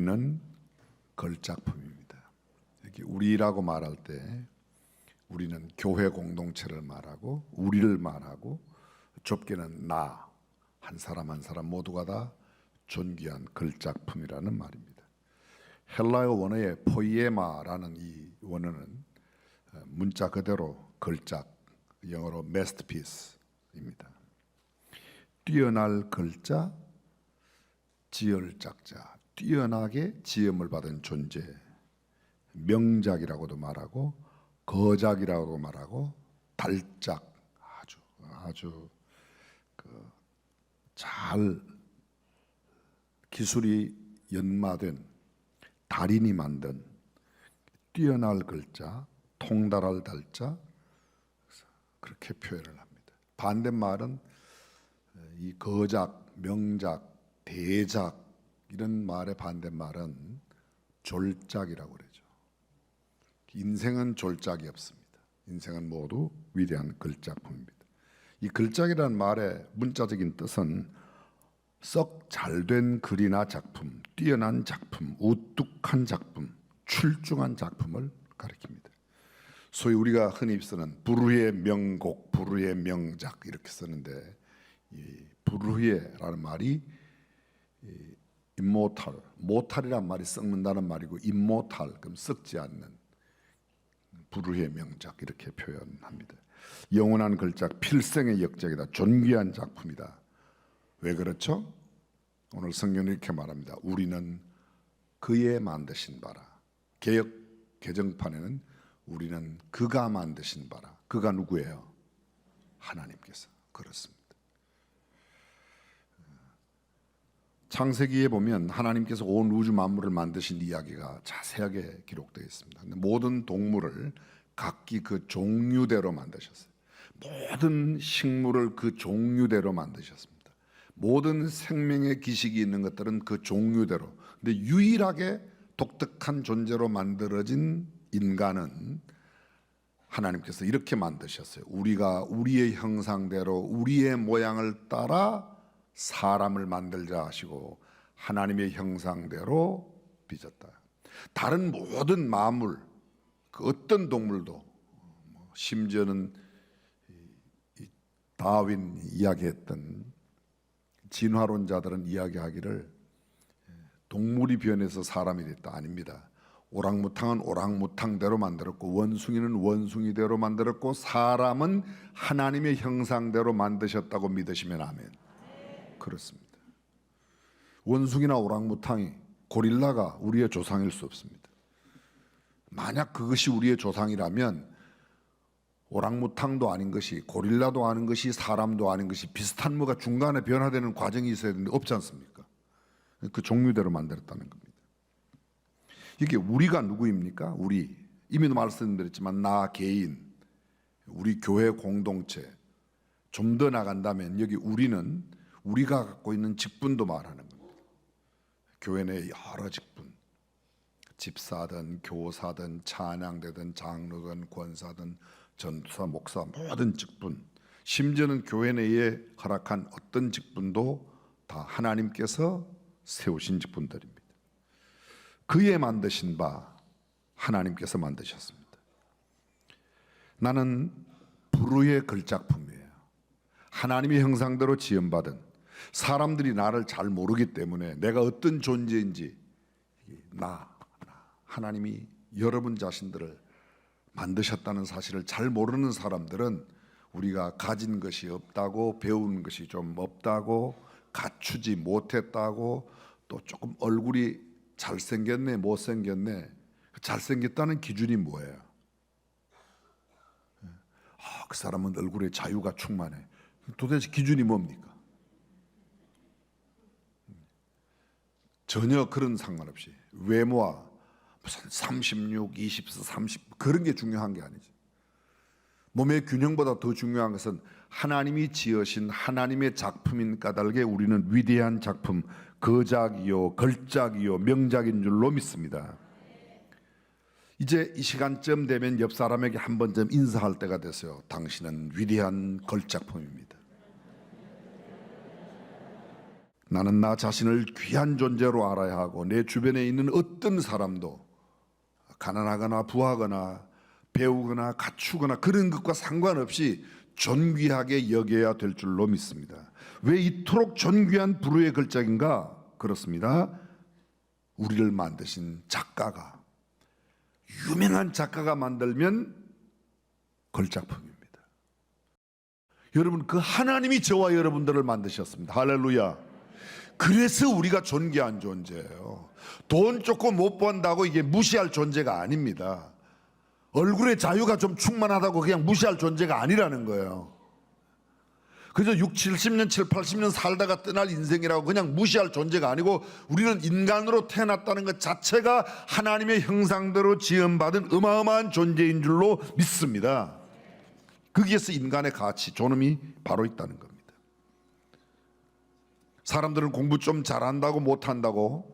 우리는 걸작품입니다. 이렇게 우리라고 말할 때 우리는 교회 공동체를 말하고 우리를 말하고 좁게는 나, 한 사람 한 사람 모두가 다 존귀한 걸작품이라는 말입니다. 헬라어 원어의 포이에마라는 이 원어는 문자 그대로 걸작, 영어로 masterpiece입니다. 뛰어날 걸자, 지을작자, 뛰어나게 지음을 받은 존재, 명작이라고도 말하고 거작이라고 말하고 달작, 아주 잘 기술이 연마된 달인이 만든 뛰어날 글자, 통달할 달자, 그렇게 표현을 합니다. 반대말은 이 거작, 명작, 대작 이런 말의 반대말은 졸작이라고 그러죠. 인생은 졸작이 없습니다. 인생은 모두 위대한 걸작품입니다. 이 걸작이라는 말의 문자적인 뜻은 썩 잘된 글이나 작품, 뛰어난 작품, 우뚝한 작품, 출중한 작품을 가리킵니다. 소위 우리가 흔히 쓰는 불후의 명곡, 불후의 명작 이렇게 쓰는데 이 불후의라는 말이 immortal, 모탈이란 말이 썩는다는 말이고 immortal, 그럼 썩지 않는 불후의 명작 이렇게 표현합니다. 영원한 걸작, 필생의 역작이다. 존귀한 작품이다. 왜 그렇죠? 오늘 성경은 이렇게 말합니다. 우리는 그의 만드신 바라. 개역 개정판에는 우리는 그가 만드신 바라. 그가 누구예요? 하나님께서. 그렇습니다. 창세기에 보면 하나님께서 온 우주 만물을 만드신 이야기가 자세하게 기록되어 있습니다. 모든 동물을 각기 그 종류대로 만드셨어요. 모든 식물을 그 종류대로 만드셨습니다. 모든 생명의 기식이 있는 것들은 그 종류대로. 근데 유일하게 독특한 존재로 만들어진 인간은 하나님께서 이렇게 만드셨어요. 우리가 우리의 형상대로 우리의 모양을 따라 사람을 만들자 하시고 하나님의 형상대로 빚었다. 다른 모든 만물, 그 어떤 동물도, 심지어는 다윈 이야기했던 진화론자들은 이야기하기를 동물이 변해서 사람이 됐다. 아닙니다. 오랑무탕은 오랑무탕대로 만들었고 원숭이는 원숭이대로 만들었고 사람은 하나님의 형상대로 만드셨다고 믿으시면 아멘. 그렇습니다. 원숭이나 오랑무탕이, 고릴라가 우리의 조상일 수 없습니다. 만약 그것이 우리의 조상이라면 오랑무탕도 아닌 것이, 고릴라도 아닌 것이, 사람도 아닌 것이 비슷한 뭐가 중간에 변화되는 과정이 있어야 되는데 없지 않습니까? 그 종류대로 만들었다는 겁니다. 이게 우리가 누구입니까? 우리, 이미도 말씀드렸지만 나 개인, 우리 교회 공동체, 좀 더 나간다면 여기 우리는 우리가 갖고 있는 직분도 말하는 겁니다. 교회 내 여러 직분, 집사든 교사든 찬양대든 장로든 권사든 전도사 목사 모든 직분, 심지어는 교회 내에 허락한 어떤 직분도 다 하나님께서 세우신 직분들입니다. 그의 만드신 바 하나님께서 만드셨습니다. 나는 불후의 걸작품이에요. 하나님의 형상대로 지음받은, 사람들이 나를 잘 모르기 때문에 내가 어떤 존재인지, 하나님이 여러분 자신들을 만드셨다는 사실을 잘 모르는 사람들은 우리가 가진 것이 없다고, 배우는 것이 좀 없다고, 갖추지 못했다고, 또 조금 얼굴이 잘생겼네 못생겼네, 잘생겼다는 기준이 뭐예요? 그 사람은 얼굴에 자유가 충만해. 도대체 기준이 뭡니까? 전혀 그런 상관없이 외모와 무슨 36, 24, 30 그런 게 중요한 게 아니지. 몸의 균형보다 더 중요한 것은 하나님이 지으신 하나님의 작품인 까닭에 우리는 위대한 작품, 거작이요 걸작이요 명작인 줄로 믿습니다. 이제 이 시간쯤 되면 옆 사람에게 한 번쯤 인사할 때가 됐어요. 당신은 위대한 걸작품입니다. 나는 나 자신을 귀한 존재로 알아야 하고 내 주변에 있는 어떤 사람도 가난하거나 부하거나 배우거나 갖추거나 그런 것과 상관없이 존귀하게 여겨야 될 줄로 믿습니다. 왜 이토록 존귀한 불후의 걸작인가? 그렇습니다. 우리를 만드신 작가가, 유명한 작가가 만들면 걸작품입니다. 여러분, 그 하나님이 저와 여러분들을 만드셨습니다. 할렐루야. 그래서 우리가 존귀한 존재예요. 돈 조금 못 번다고 이게 무시할 존재가 아닙니다. 얼굴에 자유가 좀 충만하다고 그냥 무시할 존재가 아니라는 거예요. 그저 6, 70년, 7, 80년 살다가 떠날 인생이라고 그냥 무시할 존재가 아니고 우리는 인간으로 태어났다는 것 자체가 하나님의 형상대로 지음받은 어마어마한 존재인 줄로 믿습니다. 거기에서 인간의 가치, 존엄이 바로 있다는 겁니다. 사람들은 공부 좀 잘한다고 못한다고,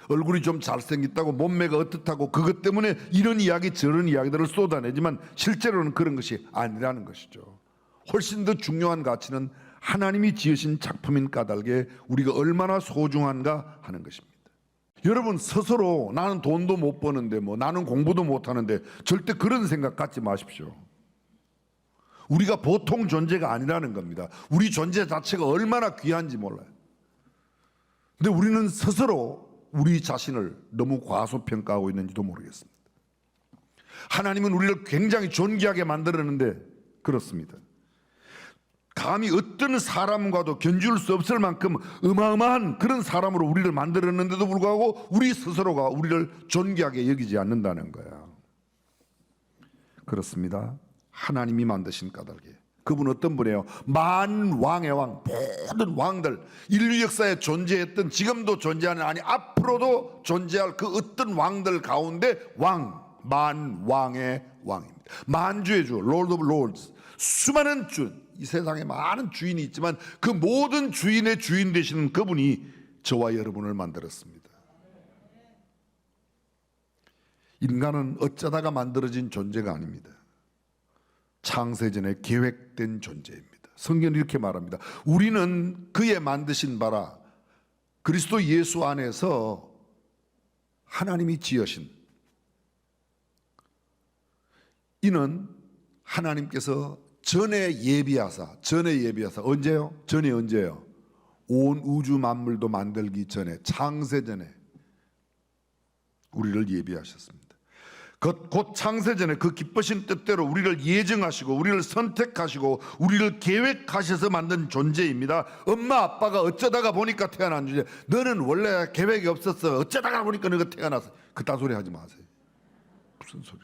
얼굴이 좀 잘생겼다고, 몸매가 어떻다고, 그것 때문에 이런 이야기 저런 이야기들을 쏟아내지만 실제로는 그런 것이 아니라는 것이죠. 훨씬 더 중요한 가치는 하나님이 지으신 작품인 까닭에 우리가 얼마나 소중한가 하는 것입니다. 여러분, 스스로 나는 돈도 못 버는데 나는 공부도 못하는데 절대 그런 생각 갖지 마십시오. 우리가 보통 존재가 아니라는 겁니다. 우리 존재 자체가 얼마나 귀한지 몰라요. 근데 우리는 스스로 우리 자신을 너무 과소평가하고 있는지도 모르겠습니다. 하나님은 우리를 굉장히 존귀하게 만들었는데 그렇습니다. 감히 어떤 사람과도 견줄 수 없을 만큼 어마어마한 그런 사람으로 우리를 만들었는데도 불구하고 우리 스스로가 우리를 존귀하게 여기지 않는다는 거야. 그렇습니다. 하나님이 만드신 까닭에. 그분은 어떤 분이에요? 만왕의 왕, 모든 왕들, 인류 역사에 존재했던, 지금도 존재하는, 아니 앞으로도 존재할 그 어떤 왕들 가운데 만왕의 왕입니다. 만주의 주, Lord of Lords. 수많은 주, 이 세상에 많은 주인이 있지만 그 모든 주인의 주인 되시는 그분이 저와 여러분을 만들었습니다. 인간은 어쩌다가 만들어진 존재가 아닙니다. 창세전에 계획된 존재입니다. 성경은 이렇게 말합니다. 우리는 그의 만드신 바라 그리스도 예수 안에서 하나님이 지으신, 이는 하나님께서 전에 예비하사 언제요? 전에 언제요? 온 우주 만물도 만들기 전에, 창세전에 우리를 예비하셨습니다. 곧 창세전에 그 기쁘신 뜻대로 우리를 예정하시고 우리를 선택하시고 우리를 계획하셔서 만든 존재입니다. 엄마 아빠가 어쩌다가 보니까 태어난 존재. 너는 원래 계획이 없었어. 어쩌다가 보니까 너가 태어났어. 그딴 소리 하지 마세요. 무슨 소리.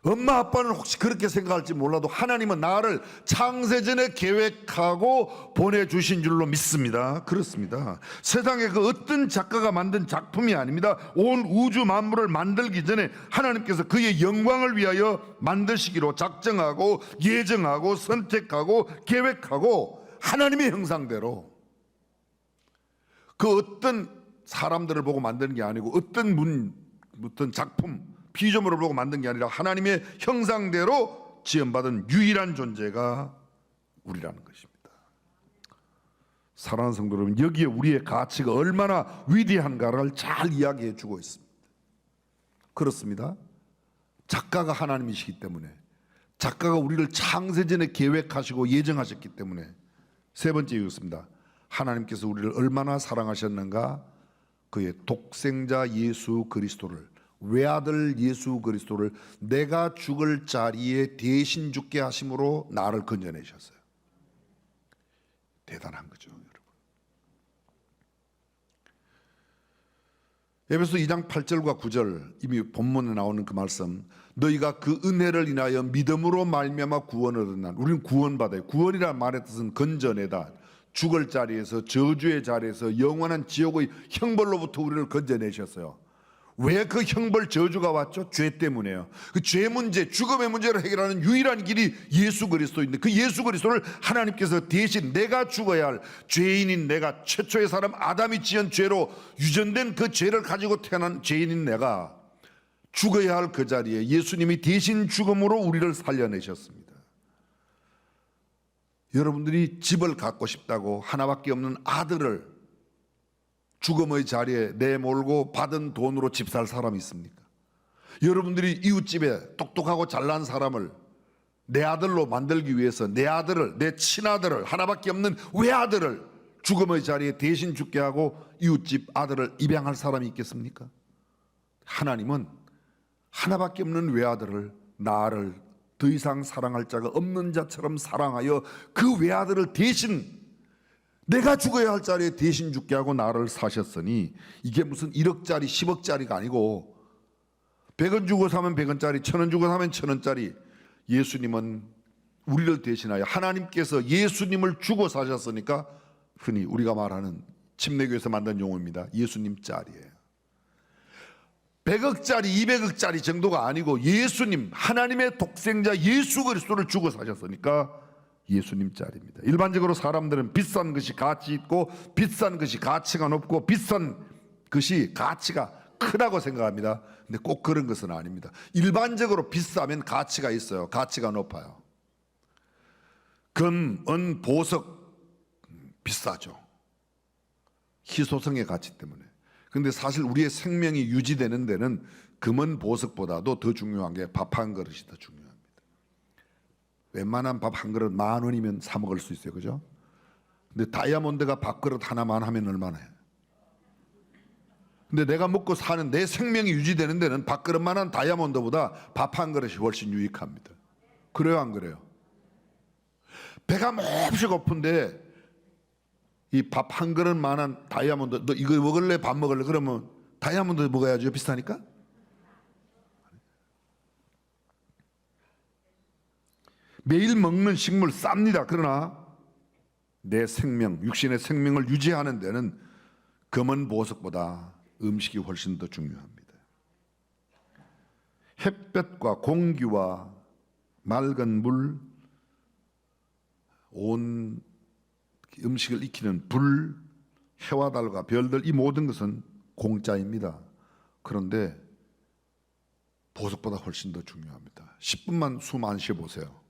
엄마 아빠는 혹시 그렇게 생각할지 몰라도 하나님은 나를 창세전에 계획하고 보내주신 줄로 믿습니다. 그렇습니다. 세상에 그 어떤 작가가 만든 작품이 아닙니다. 온 우주 만물을 만들기 전에 하나님께서 그의 영광을 위하여 만드시기로 작정하고 예정하고 선택하고 계획하고 하나님의 형상대로, 그 어떤 사람들을 보고 만드는 게 아니고 어떤 작품 피조물을 보고 만든 게 아니라 하나님의 형상대로 지음받은 유일한 존재가 우리라는 것입니다. 사랑하는 성도 여러분, 여기에 우리의 가치가 얼마나 위대한가를 잘 이야기해 주고 있습니다. 그렇습니다. 작가가 하나님이시기 때문에, 작가가 우리를 창세전에 계획하시고 예정하셨기 때문에, 세 번째 이유였습니다. 하나님께서 우리를 얼마나 사랑하셨는가, 그의 독생자 예수 그리스도를, 외아들 예수 그리스도를 내가 죽을 자리에 대신 죽게 하심으로 나를 건져내셨어요. 대단한 거죠, 여러분. 에베소 2장 8절과 9절, 이미 본문에 나오는 그 말씀, 너희가 그 은혜를 인하여 믿음으로 말미암아 구원을 얻었나. 우리는 구원받아요. 구원이라는 말의 뜻은 건져내다. 죽을 자리에서, 저주의 자리에서, 영원한 지옥의 형벌로부터 우리를 건져내셨어요. 왜 그 형벌 저주가 왔죠? 죄 때문에요. 그 죄 문제, 죽음의 문제를 해결하는 유일한 길이 예수 그리스도인데, 그 예수 그리스도를 하나님께서 대신 내가 죽어야 할 죄인인 내가, 최초의 사람 아담이 지은 죄로 유전된 그 죄를 가지고 태어난 죄인인 내가 죽어야 할 그 자리에 예수님이 대신 죽음으로 우리를 살려내셨습니다. 여러분들이 집을 갖고 싶다고 하나밖에 없는 아들을 죽음의 자리에 내몰고 받은 돈으로 집 살 사람이 있습니까? 여러분들이 이웃집에 똑똑하고 잘난 사람을 내 아들로 만들기 위해서 내 아들을, 내 친아들을, 하나밖에 없는 외아들을 죽음의 자리에 대신 죽게 하고 이웃집 아들을 입양할 사람이 있겠습니까? 하나님은 하나밖에 없는 외아들을, 나를 더 이상 사랑할 자가 없는 자처럼 사랑하여 그 외아들을 대신 내가 죽어야 할 자리에 대신 죽게 하고 나를 사셨으니, 이게 무슨 1억짜리 10억짜리가 아니고 100원 주고 사면 100원짜리, 1000원 주고 사면 1000원짜리, 예수님은 우리를 대신하여 하나님께서 예수님을 주고 사셨으니까 흔히 우리가 말하는 침례교에서 만든 용어입니다. 예수님 짤이에요. 100억짜리 200억짜리 정도가 아니고 예수님, 하나님의 독생자 예수 그리스도를 주고 사셨으니까 예수님 짤입니다. 일반적으로 사람들은 비싼 것이 가치 있고 비싼 것이 가치가 높고 비싼 것이 가치가 크다고 생각합니다. 근데 꼭 그런 것은 아닙니다. 일반적으로 비싸면 가치가 있어요. 가치가 높아요. 금, 은, 보석 비싸죠. 희소성의 가치 때문에. 근데 사실 우리의 생명이 유지되는 데는 금은 보석보다도 더 중요한 게 밥 한 그릇이 더 중요합니다. 웬만한 밥 한 그릇 10,000원이면 사 먹을 수 있어요. 그죠? 근데 다이아몬드가 밥그릇 하나만 하면 얼마나 해요? 근데 내가 먹고 사는 내 생명이 유지되는 데는 밥그릇만한 다이아몬드보다 밥 한 그릇이 훨씬 유익합니다. 그래요, 안 그래요? 배가 몹시 고픈데 이 밥 한 그릇만한 다이아몬드, 너 이거 먹을래? 밥 먹을래? 그러면 다이아몬드 먹어야죠. 비싸니까. 매일 먹는 식물 쌉니다. 그러나 내 생명, 육신의 생명을 유지하는 데는 금은 보석보다 음식이 훨씬 더 중요합니다. 햇볕과 공기와 맑은 물, 온 음식을 익히는 불, 해와 달과 별들, 이 모든 것은 공짜입니다. 그런데 보석보다 훨씬 더 중요합니다. 10분만 숨 안 쉬어보세요.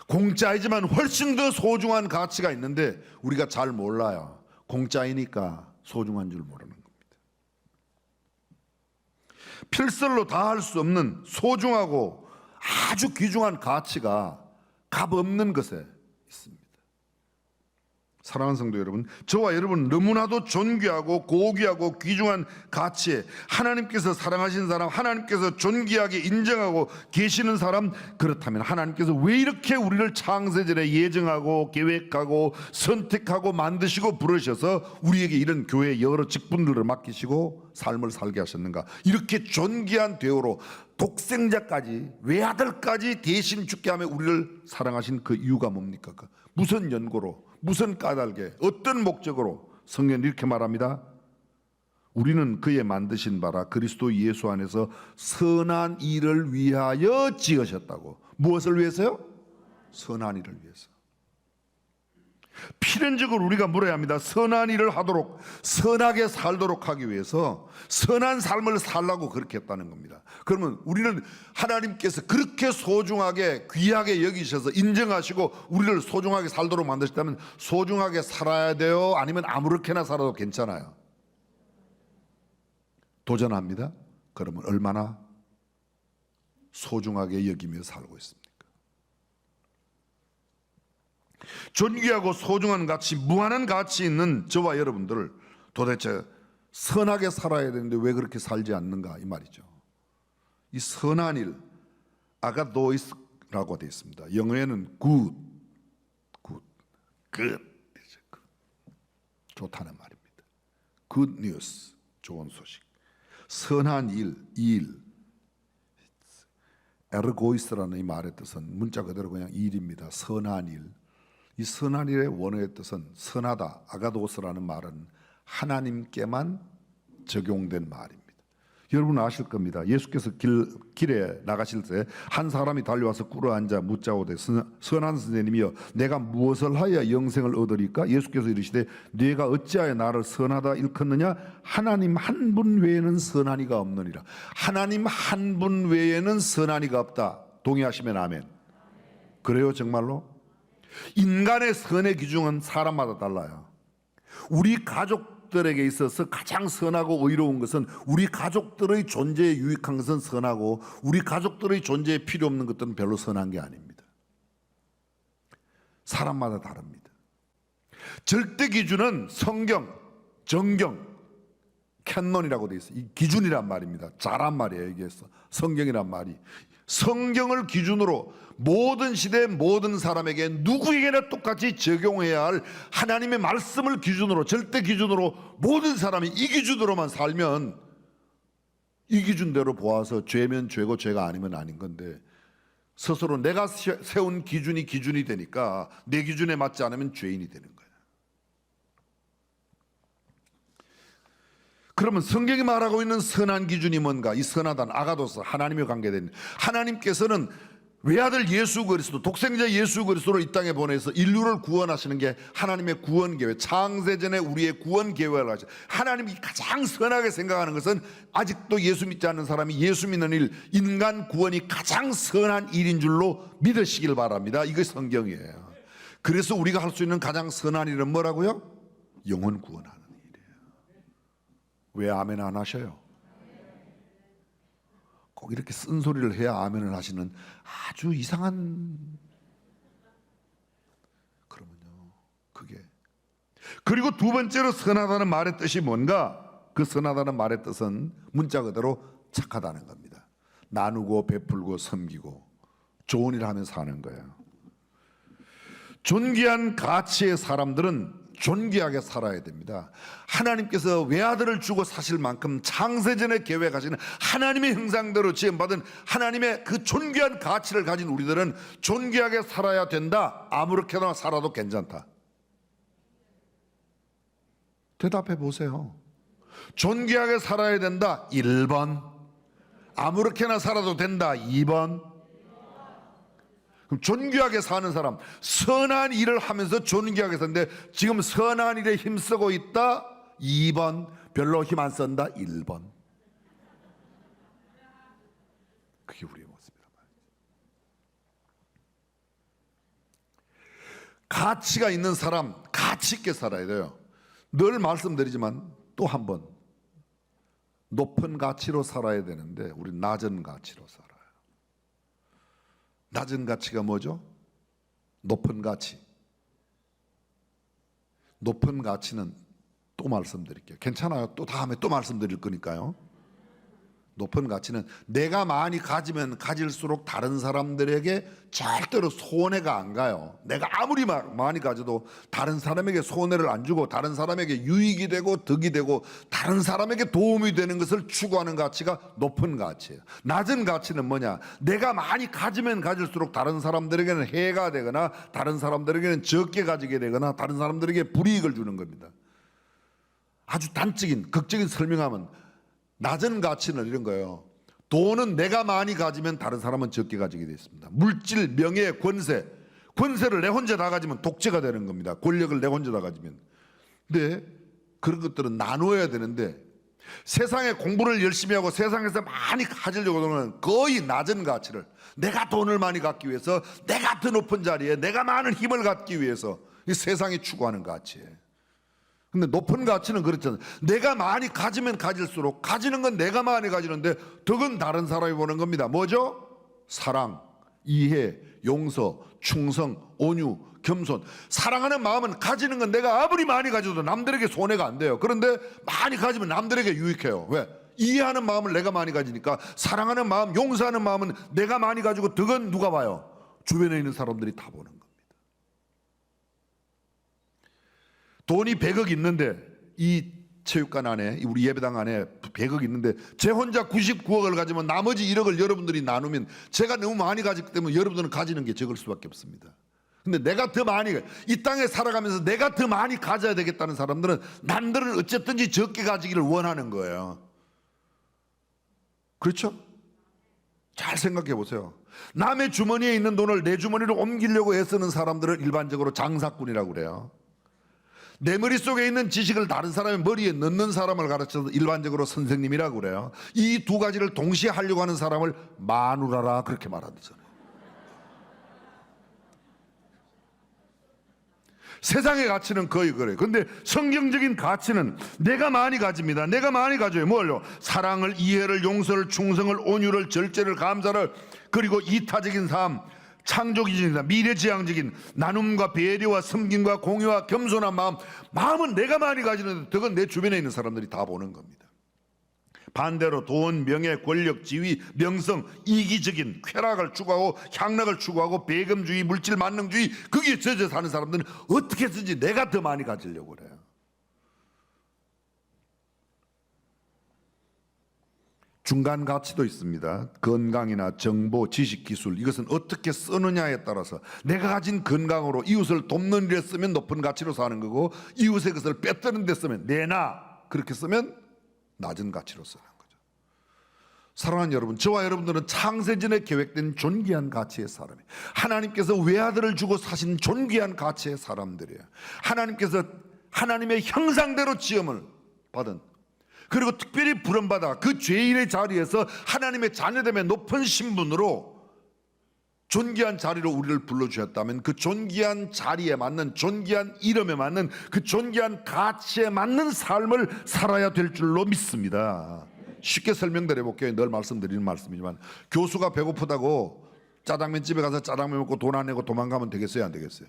공짜이지만 훨씬 더 소중한 가치가 있는데 우리가 잘 몰라요. 공짜이니까 소중한 줄 모르는 겁니다. 필설로 다 할 수 없는 소중하고 아주 귀중한 가치가 값 없는 것에 있습니다. 사랑하는 성도 여러분, 저와 여러분 너무나도 존귀하고 고귀하고 귀중한 가치에 하나님께서 사랑하신 사람, 하나님께서 존귀하게 인정하고 계시는 사람, 그렇다면 하나님께서 왜 이렇게 우리를 창세전에 예정하고 계획하고 선택하고 만드시고 부르셔서 우리에게 이런 교회 여러 직분들을 맡기시고 삶을 살게 하셨는가? 이렇게 존귀한 대우로 독생자까지, 외아들까지 대신 죽게 하며 우리를 사랑하신 그 이유가 뭡니까? 무슨 연고로, 무슨 까닭에, 어떤 목적으로? 성경은 이렇게 말합니다. 우리는 그의 만드신 바라 그리스도 예수 안에서 선한 일을 위하여 지으셨다고. 무엇을 위해서요? 선한 일을 위해서. 필연적으로 우리가 물어야 합니다. 선한 일을 하도록, 선하게 살도록 하기 위해서 선한 삶을 살라고 그렇게 했다는 겁니다. 그러면 우리는 하나님께서 그렇게 소중하게 귀하게 여기셔서 인정하시고 우리를 소중하게 살도록 만드셨다면 소중하게 살아야 돼요? 아니면 아무렇게나 살아도 괜찮아요? 도전합니다. 그러면 얼마나 소중하게 여기며 살고 있습니까? 존귀하고 소중한 가치, 무한한 가치 있는 저와 여러분들을 도대체 선하게 살아야 되는데 왜 그렇게 살지 않는가, 이 말이죠. 이 선한 일, 아가도이스라고 되어 있습니다. 영어에는 good, 좋다는 말입니다. good news, 좋은 소식. 선한 일, 에르고이스라는 이 말의 뜻은 문자 그대로 그냥 일입니다. 선한 일. 이 선한 일의 원어의 뜻은 선하다, 아가도스라는 말은 하나님께만 적용된 말입니다. 여러분 아실 겁니다. 예수께서 길에 나가실 때 한 사람이 달려와서 꿇어앉아 묻자오되 선한 선생님이여 내가 무엇을 하여야 영생을 얻으리까? 예수께서 이르시되 네가 어찌하여 나를 선하다 일컫느냐? 하나님 한 분 외에는 선한 이가 없느니라. 하나님 한 분 외에는 선한 이가 없다. 동의하시면 아멘. 그래요, 정말로? 인간의 선의 기준은 사람마다 달라요. 우리 가족들에게 있어서 가장 선하고 의로운 것은 우리 가족들의 존재에 유익한 것은 선하고 우리 가족들의 존재에 필요 없는 것들은 별로 선한 게 아닙니다. 사람마다 다릅니다. 절대 기준은 성경, 정경, 캔론이라고 되어 있어요. 이 기준이란 말입니다. 자란 말이에요. 여기에서 성경이란 말이 성경을 기준으로 모든 시대 모든 사람에게 누구에게나 똑같이 적용해야 할 하나님의 말씀을 기준으로 절대 기준으로 모든 사람이 이 기준으로만 살면 이 기준대로 보아서 죄면 죄고 죄가 아니면 아닌 건데 스스로 내가 세운 기준이 되니까 내 기준에 맞지 않으면 죄인이 되는 거예요. 그러면 성경이 말하고 있는 선한 기준이 뭔가? 이 선하다는 아가도스, 하나님과 관계된, 하나님께서는 외아들 예수 그리스도, 독생자 예수 그리스도를 이 땅에 보내서 인류를 구원하시는 게 하나님의 구원 계획, 창세전에 우리의 구원 계획을 하죠. 하나님이 가장 선하게 생각하는 것은 아직도 예수 믿지 않는 사람이 예수 믿는 일, 인간 구원이 가장 선한 일인 줄로 믿으시길 바랍니다. 이게 성경이에요. 그래서 우리가 할 수 있는 가장 선한 일은 뭐라고요? 영혼 구원하는 왜 아멘 안 하셔요? 꼭 이렇게 쓴소리를 해야 아멘을 하시는 아주 이상한. 그러면요 그게. 그리고 두 번째로 선하다는 말의 뜻이 뭔가? 그 선하다는 말의 뜻은 문자 그대로 착하다는 겁니다. 나누고 베풀고 섬기고 좋은 일 하면서 사는 거예요. 존귀한 가치의 사람들은 존귀하게 살아야 됩니다. 하나님께서 외아들을 주고 사실 만큼 창세전에 계획하시는 하나님의 형상대로 지음받은 하나님의 그 존귀한 가치를 가진 우리들은 존귀하게 살아야 된다. 아무렇게나 살아도 괜찮다. 대답해 보세요. 존귀하게 살아야 된다. 1번. 아무렇게나 살아도 된다. 2번. 그럼 존귀하게 사는 사람, 선한 일을 하면서 존귀하게 사는데 지금 선한 일에 힘쓰고 있다. 2번. 별로 힘 안 쓴다. 1번. 그게 우리의 모습이란 말이에요. 가치가 있는 사람, 가치 있게 살아야 돼요. 늘 말씀드리지만 또 한 번, 높은 가치로 살아야 되는데 우리 낮은 가치로 살아요. 낮은 가치가 뭐죠? 높은 가치. 높은 가치는 또 말씀드릴게요. 괜찮아요. 또 다음에 또 말씀드릴 거니까요. 높은 가치는 내가 많이 가지면 가질수록 다른 사람들에게 절대로 손해가 안 가요. 내가 아무리 많이 가져도 다른 사람에게 손해를 안 주고 다른 사람에게 유익이 되고 득이 되고 다른 사람에게 도움이 되는 것을 추구하는 가치가 높은 가치예요. 낮은 가치는 뭐냐? 내가 많이 가지면 가질수록 다른 사람들에게는 해가 되거나 다른 사람들에게는 적게 가지게 되거나 다른 사람들에게 불이익을 주는 겁니다. 아주 단적인 극적인 설명하면 낮은 가치는 이런 거예요. 돈은 내가 많이 가지면 다른 사람은 적게 가지게 되어 있습니다. 물질, 명예, 권세를 내 혼자 다 가지면 독재가 되는 겁니다. 권력을 내 혼자 다 가지면. 근데 그런 것들은 나누어야 되는데 세상에 공부를 열심히 하고 세상에서 많이 가지려고 하면 거의 낮은 가치를, 내가 돈을 많이 갖기 위해서, 내가 더 높은 자리에 내가 많은 힘을 갖기 위해서 이 세상이 추구하는 가치예요. 근데 높은 가치는 그렇잖아요. 내가 많이 가지면 가질수록, 가지는 건 내가 많이 가지는데 덕은 다른 사람이 보는 겁니다. 뭐죠? 사랑, 이해, 용서, 충성, 온유, 겸손. 사랑하는 마음은 가지는 건 내가 아무리 많이 가져도 남들에게 손해가 안 돼요. 그런데 많이 가지면 남들에게 유익해요. 왜? 이해하는 마음을 내가 많이 가지니까. 사랑하는 마음, 용서하는 마음은 내가 많이 가지고 덕은 누가 봐요? 주변에 있는 사람들이 다 보는 거예요. 돈이 100억 있는데, 이 체육관 안에, 우리 예배당 안에 100억 있는데 제 혼자 99억을 가지면 나머지 1억을 여러분들이 나누면 제가 너무 많이 가졌기 때문에 여러분들은 가지는 게 적을 수밖에 없습니다. 근데 내가 더 많이, 이 땅에 살아가면서 내가 더 많이 가져야 되겠다는 사람들은 남들은 어쨌든지 적게 가지기를 원하는 거예요. 그렇죠? 잘 생각해 보세요. 남의 주머니에 있는 돈을 내 주머니로 옮기려고 애쓰는 사람들을 일반적으로 장사꾼이라고 그래요. 내 머릿속에 있는 지식을 다른 사람의 머리에 넣는 사람을 가르쳐서 일반적으로 선생님이라고 그래요. 이 두 가지를 동시에 하려고 하는 사람을 마누라라 그렇게 말하잖아요. 세상의 가치는 거의 그래요. 근데 성경적인 가치는 내가 많이 가집니다. 내가 많이 가져요. 뭘요? 사랑을, 이해를, 용서를, 충성을, 온유를, 절제를, 감사를, 그리고 이타적인 삶, 창조적인 삶, 미래지향적인 나눔과 배려와 섬김과 공유와 겸손한 마음. 마음은 내가 많이 가지는데 그건 내 주변에 있는 사람들이 다 보는 겁니다. 반대로 돈, 명예, 권력, 지위, 명성, 이기적인 쾌락을 추구하고 향락을 추구하고 배금주의, 물질 만능주의, 거기에 젖어 사는 사람들은 어떻게 해서든지 내가 더 많이 가지려고 그래요. 중간 가치도 있습니다. 건강이나 정보, 지식, 기술, 이것은 어떻게 쓰느냐에 따라서 내가 가진 건강으로 이웃을 돕는 일에 쓰면 높은 가치로 사는 거고, 이웃의 것을 뺏드는 데 쓰면, 내나 그렇게 쓰면 낮은 가치로 쓰는 거죠. 사랑하는 여러분, 저와 여러분들은 창세전에 계획된 존귀한 가치의 사람이에요. 하나님께서 외아들을 주고 사신 존귀한 가치의 사람들이에요. 하나님께서 하나님의 형상대로 지음을 받은, 그리고 특별히 부름받아 그 죄인의 자리에서 하나님의 자녀됨의 높은 신분으로 존귀한 자리로 우리를 불러주셨다면, 그 존귀한 자리에 맞는, 존귀한 이름에 맞는, 그 존귀한 가치에 맞는 삶을 살아야 될 줄로 믿습니다. 쉽게 설명드려 볼게요. 늘 말씀드리는 말씀이지만, 교수가 배고프다고 짜장면 집에 가서 짜장면 먹고 돈 안 내고 도망가면 되겠어요, 안 되겠어요?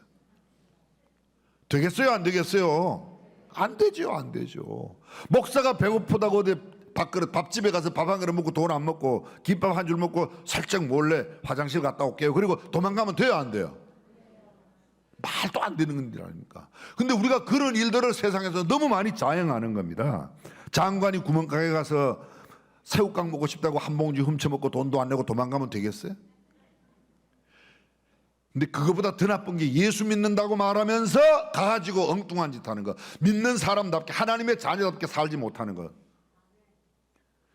되겠어요, 안 되겠어요? 안 되죠, 안 되죠. 목사가 배고프다고 어디 밥집에 가서 밥 한 그릇 먹고 돈 안 먹고 김밥 한 줄 먹고 살짝 몰래 화장실 갔다 올게요, 그리고 도망가면 돼요, 안 돼요? 말도 안 되는 일 아닙니까? 근데 우리가 그런 일들을 세상에서 너무 많이 자행하는 겁니다. 장관이 구멍가게 가서 새우깡 먹고 싶다고 한 봉지 훔쳐먹고 돈도 안 내고 도망가면 되겠어요? 근데 그거보다 더 나쁜 게 예수 믿는다고 말하면서 가지고 엉뚱한 짓 하는 거, 믿는 사람답게 하나님의 자녀답게 살지 못하는 거.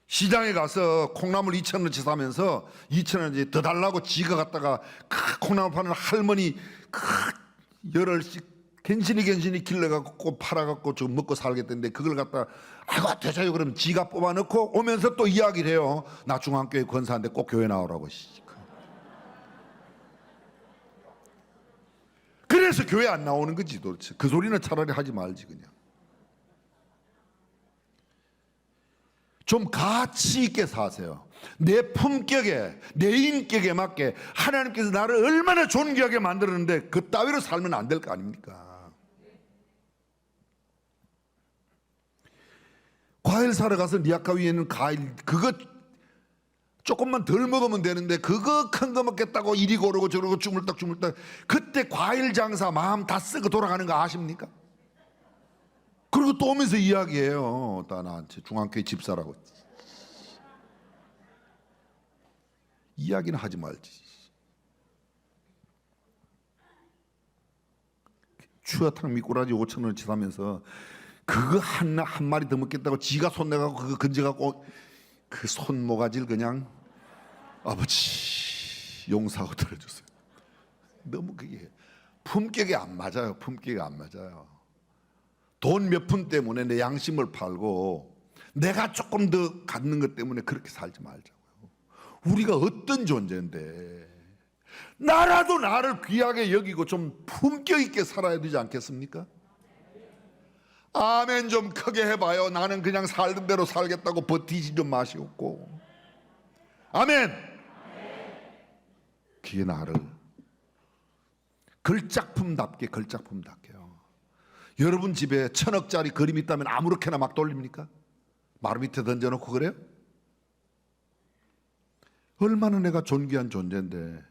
시장에 가서 콩나물 2,000원어치 사면서 2,000원어치 더 달라고 지가 갖다가 콩나물 파는 할머니 열흘씩 괜시니 길러갖고 팔아갖고 좀 먹고 살겠다는데, 그걸 갖다 아이고 되자요 그러면 지가 뽑아넣고 오면서 또 이야기를 해요. 나 중앙교회 권사인데 꼭 교회 나오라고. 그래서 교회 안 나오는 거지 도대체. 그 소리는 차라리 하지 말지 그냥. 좀 가치 있게 사세요. 내 품격에, 내 인격에 맞게 하나님께서 나를 얼마나 존귀하게 만들었는데 그 따위로 살면 안 될 거 아닙니까? 과일 사러 가서 리아카 위에 있는 과일 그거 조금만 덜 먹으면 되는데 그거 큰 거 먹겠다고 이리 고르고 저러고 주물딱 그때 과일 장사 마음 다 쓰고 돌아가는 거 아십니까? 그리고 또 오면서 이야기해요. 나한테 중앙교회 집사라고. 이야기는 하지 말지. 추어탕 미꾸라지 5,000원어치 사면서 그거 한 마리 더 먹겠다고 지가 손 내갖고 그거 건져갖고 그 손모가지를 그냥 아버지 용서하고 들어주세요. 너무 그게 품격이 안 맞아요. 품격이 안 맞아요. 돈 몇 푼 때문에 내 양심을 팔고 내가 조금 더 갖는 것 때문에 그렇게 살지 말자고요. 우리가 어떤 존재인데 나라도 나를 귀하게 여기고 좀 품격 있게 살아야 되지 않겠습니까? 아멘 좀 크게 해봐요. 나는 그냥 살던 대로 살겠다고 버티지 좀 마시옵고. 아멘. 그게 나를 걸작품답게요. 여러분 집에 1,000억짜리 그림 있다면 아무렇게나 막 돌립니까? 마루 밑에 던져놓고 그래요? 얼마나 내가 존귀한 존재인데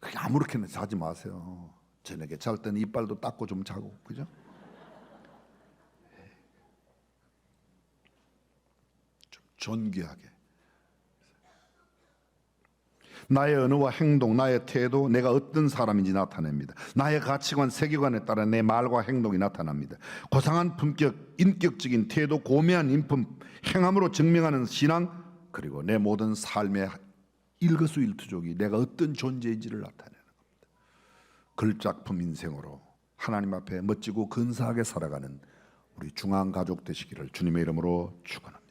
그게 아무렇게나 자지 마세요. 저녁에 잘 때는 이빨도 닦고 좀 자고, 그죠? 좀 존귀하게. 나의 언어와 행동, 나의 태도, 내가 어떤 사람인지 나타냅니다. 나의 가치관, 세계관에 따라 내 말과 행동이 나타납니다. 고상한 품격, 인격적인 태도, 고매한 인품, 행함으로 증명하는 신앙, 그리고 내 모든 삶의 일거수일투족이 내가 어떤 존재인지를 나타내는 겁니다. 걸작품 인생으로 하나님 앞에 멋지고 근사하게 살아가는 우리 중앙가족 되시기를 주님의 이름으로 축원합니다.